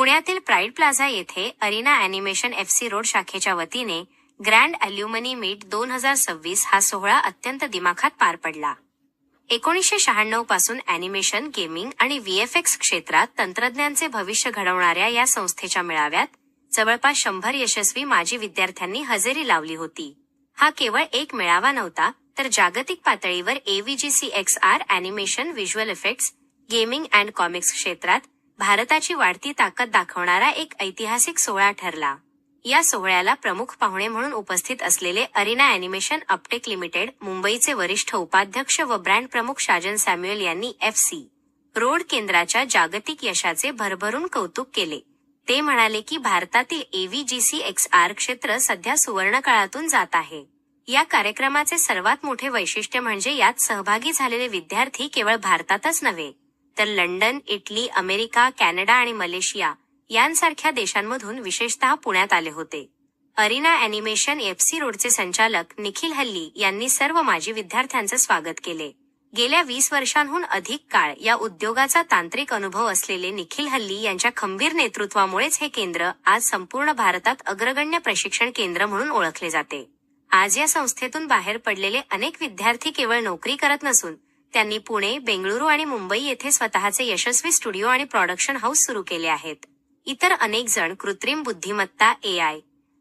पुण्यातील pride plaza येथे Aryna animation FC road शाखेच्या वतीने ग्रँड ॲल्युमनी मीट 2026 हा सोहळा अत्यंत दिमाखात पार पडला. 1996 पासून ॲनिमेशन, गेमिंग आणि VFX क्षेत्रात तंत्रज्ञानाचे भविष्य घडवणाऱ्या या संस्थेच्या मेळाव्यात जवळपास 100 यशस्वी माजी विद्यार्थ्यांनी हजेरी लावली होती. हा केवळ एक मेळावा नव्हता, तर जागतिक पातळीवर AVGC XR animation, visual effects, gaming and comics क्षेत्रात भारताची वाढती ताकद दाखवणारा एक ऐतिहासिक सोहळा ठरला. या सोहळ्याला प्रमुख पाहुणे म्हणून उपस्थित असलेले अरिना ॲनिमेशन अपटेक लिमिटेड मुंबईचे वरिष्ठ उपाध्यक्ष व ब्रँड प्रमुख साजन सॅम्युएल यांनी FC रोड केंद्राच्या जागतिक यशाचे भरभरून कौतुक केले. ते म्हणाले की भारतातील AVGC XR क्षेत्र सध्या सुवर्णकाळातून जात आहे. या कार्यक्रमाचे सर्वात मोठे वैशिष्ट्य म्हणजे यात सहभागी झालेले विद्यार्थी केवळ भारतातच नव्हे, तर लंडन, इटली, अमेरिका, कॅनडा आणि मलेशिया यांसारख्या देशांमधून विशेषतः पुण्यात आले होते. अरिना ॲनिमेशन FC रोडचे संचालक निखिल हल्ली यांनी सर्व माजी विद्यार्थ्यांचे स्वागत केले. गेल्या 20 वर्षांहून अधिक काळ या उद्योगाचा तांत्रिक अनुभव असलेले निखिल हल्ली यांच्या खंबीर नेतृत्वामुळेच हे केंद्र आज संपूर्ण भारतात अग्रगण्य प्रशिक्षण केंद्र म्हणून ओळखले जाते. आज या संस्थेतून बाहेर पडलेले अनेक विद्यार्थी केवळ नोकरी करत नसून त्यांनी पुणे, बेंगळुरू आणि मुंबई येथे स्वतःचे यशस्वी स्टुडिओ आणि प्रोडक्शन हाऊस सुरू केले आहेत. इतर अनेक जण कृत्रिम बुद्धिमत्ता, AI,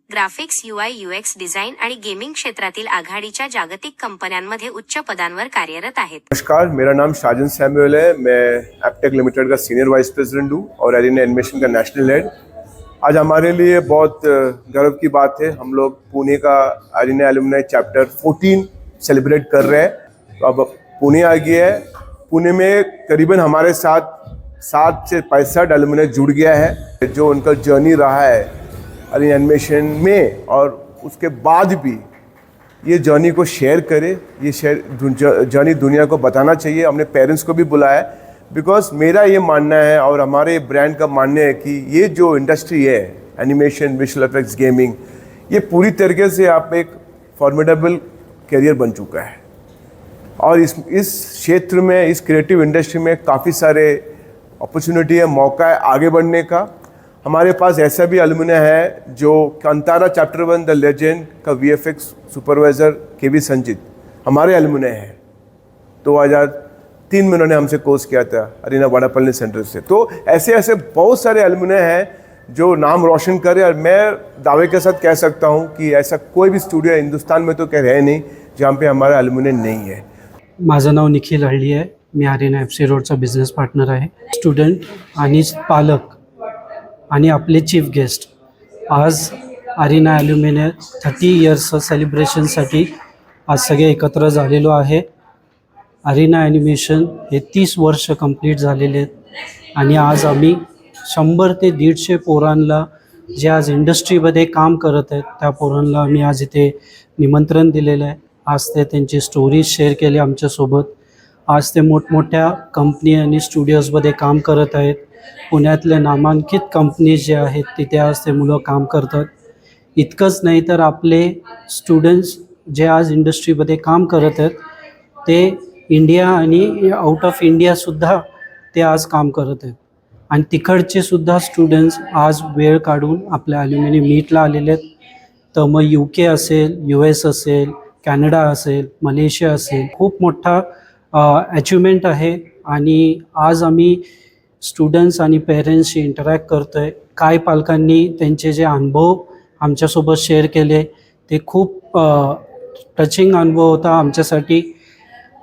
graphics, UI UX design आणि गेमिंग क्षेत्रातील आघाडीच्या जागतिक कंपन्यांमध्ये उच्च पदांवर कार्यरत आहेत. नमस्कार, मेरा नाम साजन सैमुअल है. मैं एप्टेक लिमिटेड का सीनियर वाइस प्रेसिडेंट हूँ और एरिना एनिमेशन का नेशनल हेड. आज हमारे लिए बहुत गर्व की बात है. हम लोग पुणे का एरिना एलुमनाई चैप्टर 14 सेलिब्रेट कर रहे हैं. तो अब पुणे आ गया है. पुणे में करीबन हमारे साथ 60 से 65 एलुमनाई जुड़ गया है. जो उनका जर्नी रहा है एरिना एनिमेशन में और उसके बाद भी ये जर्नी को शेयर करे, ये जर्नी दुनिया को बताना चाहिए. हमने पेरेंट्स को भी बुलाया है बिकॉज मेरा ये मानना है और हमारे ब्रांड का मानना है कि ये जो इंडस्ट्री है एनिमेशन, विजुअल इफेक्ट्स, गेमिंग, ये पूरी तरीके से आप एक फॉर्मिडेबल करियर बन चुका है. और इस क्षेत्र में, इस क्रिएटिव इंडस्ट्री में काफ़ी सारे अपॉर्चुनिटी है, मौका है आगे बढ़ने का. हमारे पास ऐसा भी अलुमिना है जो कंतारा चैप्टर 1 द लेजेंड का VFX सुपरवाइज़र KV संजीत हमारे अलुमिना है. 2003 में उन्होंने हमसे कोर्स किया था अरिना वाडापल्ली सेंटर से. तो ऐसे बहुत सारे अलुमिना हैं जो नाम रोशन करे. और मैं दावे के साथ कह सकता हूँ कि ऐसा कोई भी स्टुडिओ हिंदुस्तान में तो कह रहे नहीं जहाँ पे हमारा अलुमिना नहीं है. माझं नाव निखिल हल्ली आहे. मी अरिना FC रोडचा बिझनेस पार्टनर आहे. स्टुडंट आणि पालक आणि आपले चीफ गेस्ट आज अरिना ॲल्युमिनाय 30 इयर्स सेलिब्रेशनसाठी आज सगळे एकत्र झालेलो आहे. अरिना ॲनिमेशन हे 30 वर्ष कंप्लीट झालेले आहेत आणि आज आम्ही 100 ते 150 पोरांना जे आज इंडस्ट्रीमध्ये काम करत आहेत त्या पोरांना आम्ही आज इथे निमंत्रण दिलेलं आहे. आज ते त्यांची स्टोरीज शेअर केली आमच्यासोबत. आज ते मोठमोठ्या कंपनी आणि स्टुडिओजमध्ये काम करत आहेत. पुण्यातले नामांकित कंपनीज जे आहेत तिथे आज ते मुलं काम करतात. इतकंच नाही तर आपले स्टुडंट्स जे आज इंडस्ट्रीमध्ये काम करत आहेत ते इंडिया आणि आउट ऑफ इंडियासुद्धा ते आज काम करत आहेत. आणि तिकडचे सुद्धा स्टुडंट्स आज वेळ काढून आपल्या ॲल्युमिनी मीटला आलेले आहेत. तर मग UK असेल, US असेल, कॅनडा असेल, मलेशिया असेल, खूप मोठा अचिव्हमेंट आहे. आणि आज आम्ही स्टुडंट्स आणि पेरेंट्सशी इंटरॅक्ट करतो आहे. काय पालकांनी त्यांचे जे अनुभव आमच्यासोबत शेअर केले ते खूप टचिंग अनुभव होता आमच्यासाठी.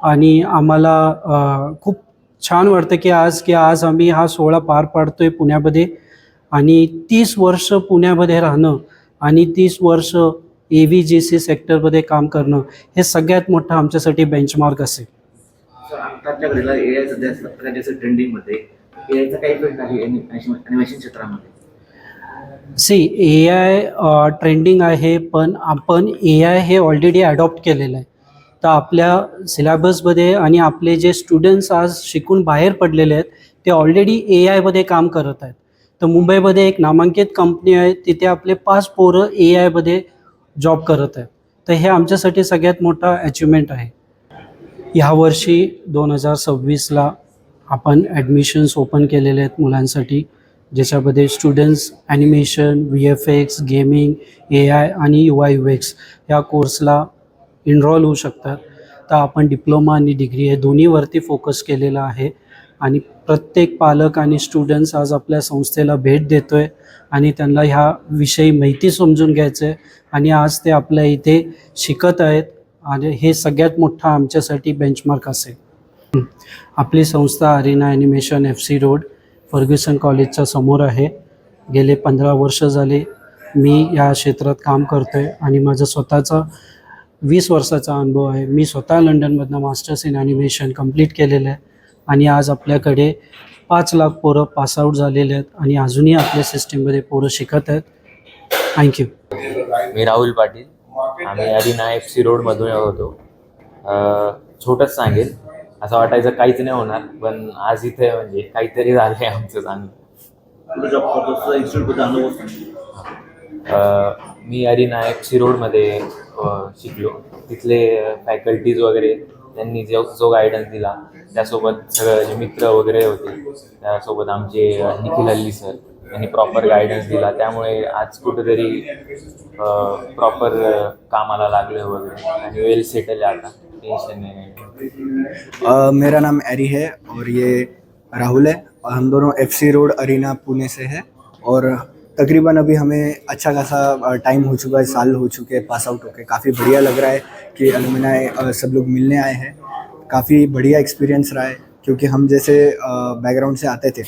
आणि आम्हाला खूप छान वाटतं की आज आम्ही हा सोहळा पार पाडतो आहे पुण्यामध्ये. आणि 30 वर्ष पुण्यामध्ये राहणं आणि 30 वर्ष AVGC सेक्टरमध्ये काम करणं हे सगळ्यात मोठं आमच्यासाठी बेंचमार्क असेल. आताच्या घडीला AI सध्या ट्रेंडिंगमध्ये AIचा काही इफेक्ट आहे ॲनिमेशन क्षेत्रामध्ये? AI ट्रेंडिंग आहे, पण आपण AI हे ऑलरेडी ॲडॉप्ट केलेलं आहे. तर आपल्या सिलेबसमध्ये आणि आपले जे स्टुडंट्स आज शिकून बाहेर पडलेले आहेत ते ऑलरेडी AIमध्ये काम करत आहेत. तर मुंबईमध्ये एक नामांकित कंपनी आहे, तिथे आपले 5 पोरं AIमध्ये जॉब करत आहेत. तर हे आमच्यासाठी सगळ्यात मोठा अचिव्हमेंट आहे. ह्यावर्षी 2026ला आपण ॲडमिशन्स ओपन केलेले आहेत मुलांसाठी. ज्याच्यामध्ये students animation, VFX, gaming, AI आणि UI/UX या कोर्सला एनरोल होऊ शकतात. तर आपण डिप्लोमा आणि डिग्री हे दोन्हीवरती फोकस केलेला आहे आणि प्रत्येक पालक आणि स्टुडंट्स आज आपल्या संस्थेला भेट देतो आहे आणि त्यांना ह्या विषयी माहिती समजून घ्यायचं आहे आणि आज ते आपल्या इथे शिकत आहेत आणि हे सगळ्यात मोठा आमच्यासाठी बेंचमार्क असेल. आपली संस्था Arena animation FC road Fergusson कॉलेजच्या समोर आहे. गेले 15 वर्ष झाले मी या क्षेत्रात काम करतो आहे आणि माझा स्वतःचा 20 वर्षाचा अनुभव आहे. मी स्वतः लंडनमधनं मास्टर्स इन ॲनिमेशन कंप्लीट केलेलं आहे आणि आज आपल्याकडे 5 लाख पोरं पासआउट झालेले आहेत आणि अजूनही आपल्या सिस्टीममध्ये पोरं शिकत आहेत. थँक्यू. मी राहुल पाटील. आम्ही अरिना FC रोडमधून येत होतो. छोटंच सांगेल, असं वाटायचं काहीच नाही होणार, पण आज इथे म्हणजे काहीतरी झालं आहे आमचं चांगलं. जॉब करतो इन्स्टिट्यूटबद्दल अनुभव सांगा. मी अरिना FC रोडमध्ये शिकलो. तिथले फॅकल्टीज वगैरे त्यांनी जो गायडन्स दिला, त्यासोबत सगळं जे मित्र वगैरे होते त्यासोबत आमचे निखिल हल्ली सर यांनी प्रॉपर गायडन्स दिला, त्यामुळे आज कुठेतरी प्रॉपर कामाला लागले वगैरे आणि वेल सेटल आहे आता, टेंशन नहीं. मेरा नाम एरी है और ये राहुल है और हम दोनों FC रोड अरीना पुणे से है और तकरीबन अभी हमें अच्छा खासा टाइम हो चुका है, साल हो चुके हैं पास आउट होके. काफ़ी बढ़िया लग रहा है कि अलुमनाई सब लोग मिलने आए हैं. काफ़ी बढ़िया एक्सपीरियंस रहा है क्योंकि हम जैसे बैकग्राउंड से आते थे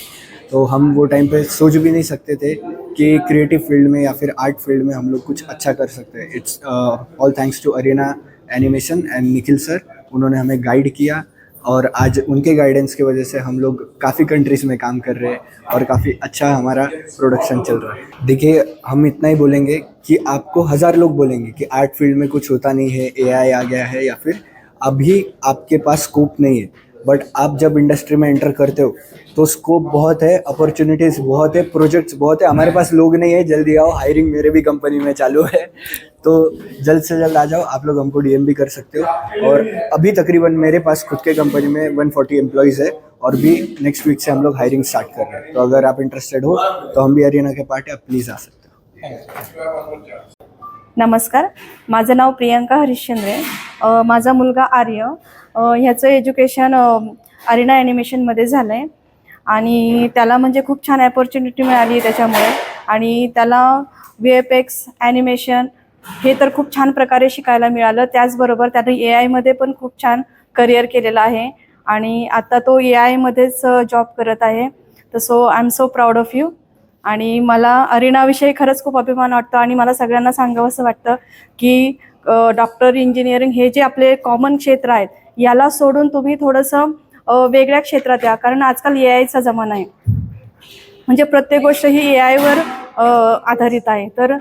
तो हम वो टाइम पे सोच भी नहीं सकते थे कि क्रिएटिव फील्ड में या फिर आर्ट फील्ड में हम लोग कुछ अच्छा कर सकते हैं. It's all thanks to Arena animation and Nikhil sir. उन्होंने हमें गाइड किया और आज उनके गाइडेंस की वजह से हम लोग काफ़ी कंट्रीज़ में काम कर रहे हैं और काफ़ी अच्छा हमारा प्रोडक्शन चल रहा है. देखिए, हम इतना ही बोलेंगे कि आपको 1000 लोग बोलेंगे कि आर्ट फील्ड में कुछ होता नहीं है, AI आ गया है या फिर अभी आपके पास स्कोप नहीं है, बट आप जब इंडस्ट्री में एंटर करते हो तो स्कोप बहुत है, अपॉर्चुनिटीज़ बहुत है, प्रोजेक्ट्स बहुत है. हमारे पास लोग नहीं है, जल्दी आओ. हायरिंग मेरे भी कंपनी में चालू है, तो जल्द से जल्द आ जाओ. आप लोग हमको DM भी कर सकते हो. और अभी तकरीबन मेरे पास खुद के कंपनी में 140 एम्प्लॉयज़ है और भी नेक्स्ट वीक से हम लोग हायरिंग स्टार्ट कर रहे हैं. तो अगर आप इंटरेस्टेड हो तो हम भी अरिना के पार्ट है, आप प्लीज़ आ सकते हो. नमस्कार, माझं नाव प्रियंका हरिश्चंद्रे. माझा मुलगा आर्य, ह्याचं एज्युकेशन अरिना ॲनिमेशनमध्ये झालं आहे आणि त्याला म्हणजे खूप छान अपॉर्च्युनिटी मिळाली त्याच्यामुळे आणि त्याला VFX ॲनिमेशन हे तर खूप छान प्रकारे शिकायला मिळालं. त्याचबरोबर त्याने AI मध्ये पण खूप छान करिअर केलेलं आहे आणि आता तो AI मध्येच जॉब करत आहे. तर so I am so proud of you. आणि मला अरिनाविषयी खरंच खूप अभिमान वाटतो आणि मला सगळ्यांना सांगावंसं वाटतं की डॉक्टर, इंजिनिअरिंग हे जे आपले कॉमन क्षेत्र आहेत याला सोडून तुम्ही थोडंसं वेगळ्या क्षेत्रात या, कारण आजकाल AIचा जमाना आहे. म्हणजे प्रत्येक गोष्ट ही AI वर आधारित आहे. तर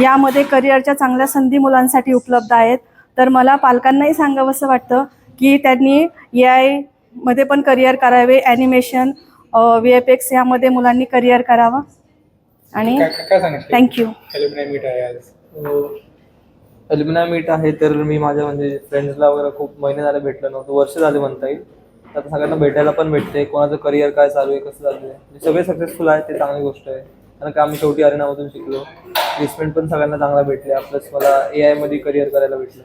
यामध्ये करिअरच्या चांगल्या संधी मुलांसाठी उपलब्ध आहेत. तर मला पालकांनाही सांगावंसं वाटतं की त्यांनी AI मध्ये पण करिअर करावे, ॲनिमेशन, VFX यामध्ये मुलांनी करिअर करावं. आणि थँक्यू. अल्युमिनाय मीट आहे तर मी माझ्या म्हणजे फ्रेंड्सला वगैरे खूप महिने झाले भेटलं नव्हतं, वर्ष झाले म्हणता येईल. आता सगळ्यांना भेटायला पण भेटते, कोणाचं करिअर काय चालू आहे, कसं चालू आहे. सगळे सक्सेसफुल आहे, ते चांगली गोष्ट आहे. कारण का आम्ही शेवटी अरिनामधून शिकलो. प्लेसमेंट पण सगळ्यांना चांगला भेटले. प्लस मला AI करिअर करायला भेटलं.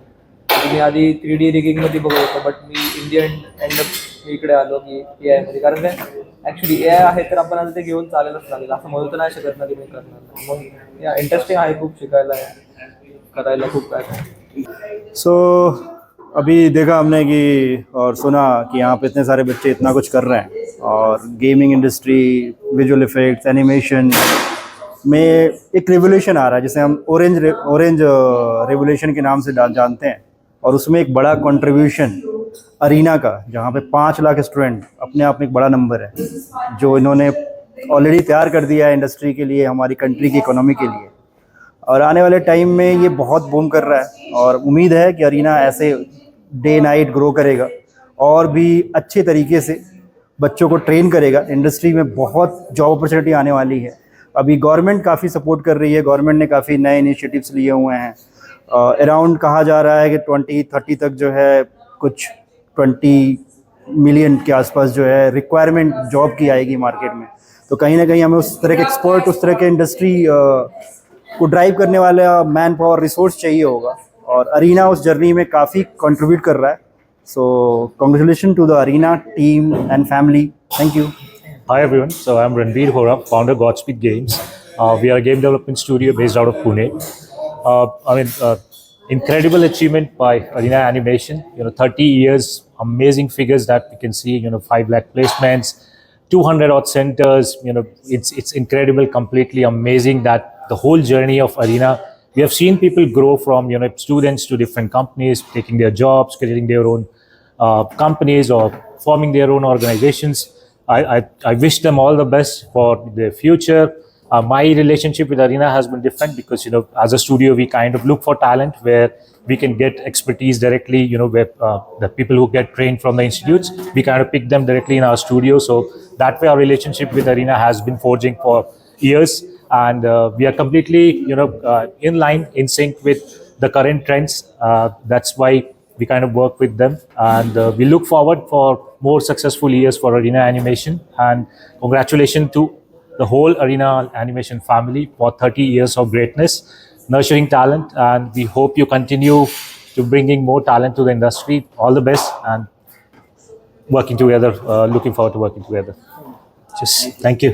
मी आधी 3D रिगिंगमध्ये बघत होतो, बट मी एंडअप इकडे आलो की AI कारण काय ॲक्च्युली AI आहे तर आपण आता ते घेऊन चालेलच लागेल, असं म्हणू तर नाही शकत ना की मी करणार. मग या इंटरेस्टिंग आहे, खूप शिकायला करायला खूप काय. सो अभी देखा हमने कि और सुना कि यहाँ पे इतने सारे बच्चे इतना कुछ कर रहे हैं और gaming industry, visual effects, animation में एक रेवोल्यूशन आ रहा है जिसे हम ऑरेंज रेवोल्यूशन के नाम से जानते हैं. और उसमें एक बड़ा कंट्रीब्यूशन अरीना का, जहाँ पे 5 लाख स्टूडेंट अपने आप में एक बड़ा नंबर है जो इन्होंने ऑलरेडी तैयार कर दिया है इंडस्ट्री के लिए, हमारी कंट्री की इकोनॉमी के लिए. और आने वाले टाइम में ये बहुत बूम कर रहा है और उम्मीद है कि अरीना ऐसे डे नाइट ग्रो करेगा और भी अच्छे तरीके से बच्चों को ट्रेन करेगा. इंडस्ट्री में बहुत जॉब अपॉर्चुनिटी आने वाली है. अभी गवर्नमेंट काफ़ी सपोर्ट कर रही है, गवर्नमेंट ने काफ़ी नए इनिशिएटिव्स लिए हुए हैं. अराउंड कहा जा रहा है कि 2030 तक जो है कुछ 20 मिलियन के आसपास जो है रिक्वायरमेंट जॉब की आएगी मार्केट में. तो कहीं ना कहीं हमें उस तरह के एक्सपर्ट, उस तरह के इंडस्ट्री को ड्राइव करने वाला मैन पावर रिसोर्स चाहिए होगा, और अरीना उस जर्नी में काफ़ी कंट्रीब्यूट कर रहा है. So congratulation to the Arena team and family. Thank you. Hi everyone, so I'm Ranveer Hora, founder of Godspeed Games. We are a game development studio based out of Pune. Incredible achievement by Arena Animation. 30 years, amazing figures that we can see. 5 lakh placements, 200 odd centers. It's incredible, completely amazing that the whole journey of Arena. We have seen people grow from students to different companies, taking their jobs, creating their own companies or forming their own organizations. I wish them all the best for their future. My relationship with Arena has been different because, as a studio, we kind of look for talent where we can get expertise directly, where the people who get trained from the institutes, we kind of pick them directly in our studio. So that way our relationship with Arena has been forging for years. And we are completely, in line, in sync with the current trends. That's why we kind of work with them, and we look forward for more successful years for Arena Animation. And congratulations to the whole Arena Animation family for 30 years of greatness, nurturing talent, and we hope you continue to bringing more talent to the industry. All the best, and working together. Looking forward to working together. Just thank you.